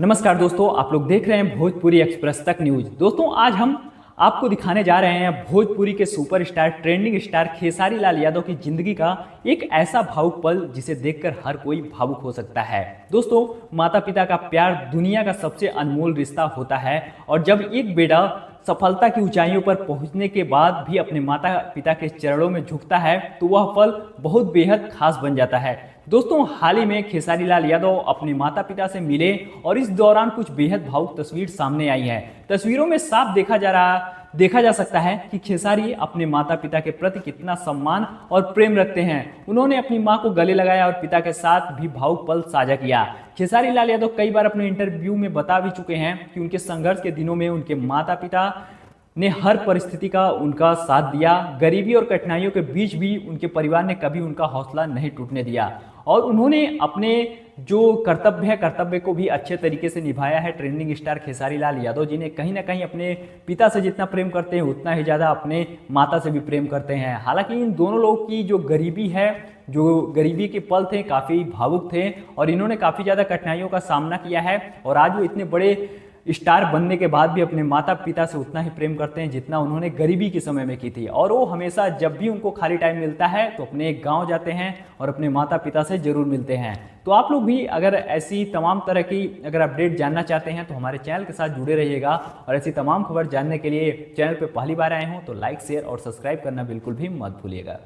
नमस्कार दोस्तों, आप लोग देख रहे हैं भोजपुरी एक्सप्रेस तक न्यूज। दोस्तों, आज हम आपको दिखाने जा रहे हैं भोजपुरी के superstar trending star Khesari Lal Yadav की जिंदगी का एक ऐसा भावुक पल जिसे देखकर हर कोई भावुक हो सकता है। दोस्तों, माता पिता का प्यार दुनिया का सबसे अनमोल रिश्ता होता है और जब एक बेटा सफलता की ऊंचाइयों पर पहुंचने के बाद भी अपने माता पिता के चरणों में झुकता है तो वह पल बहुत बेहद खास बन जाता है। दोस्तों, हाल ही में खेसारी लाल यादव अपने माता पिता से मिले और इस दौरान कुछ बेहद भावुक तस्वीर सामने आई है। तस्वीरों में साफ देखा जा सकता है कि खेसारी अपने माता पिता के प्रति कितना सम्मान और प्रेम रखते हैं। उन्होंने अपनी मां को गले लगाया और पिता के साथ भी भावुक पल साझा किया। खेसारी लाल यादव कई बार अपने इंटरव्यू में बता भी चुके हैं कि उनके संघर्ष के दिनों में उनके माता पिता ने हर परिस्थिति का उनका साथ दिया। गरीबी और कठिनाइयों के बीच भी उनके परिवार ने कभी उनका हौसला नहीं टूटने दिया और उन्होंने अपने जो कर्तव्य को भी अच्छे तरीके से निभाया है। ट्रेंडिंग स्टार खेसारी लाल यादव जी ने कहीं ना कहीं अपने पिता से जितना प्रेम करते हैं उतना ही ज़्यादा अपने माता से भी प्रेम करते हैं। हालांकि इन दोनों लोगों की जो गरीबी के पल थे काफ़ी भावुक थे और इन्होंने काफ़ी ज़्यादा कठिनाइयों का सामना किया है और आज वो इतने बड़े स्टार बनने के बाद भी अपने माता पिता से उतना ही प्रेम करते हैं जितना उन्होंने गरीबी के समय में की थी। और वो हमेशा जब भी उनको खाली टाइम मिलता है तो अपने गांव जाते हैं और अपने माता पिता से जरूर मिलते हैं। तो आप लोग भी अगर ऐसी तमाम तरह की अगर अपडेट जानना चाहते हैं तो हमारे चैनल के साथ जुड़े रहिएगा और ऐसी तमाम खबर जानने के लिए चैनल पर पहली बार आए हों तो लाइक शेयर और सब्सक्राइब करना बिल्कुल भी मत भूलिएगा।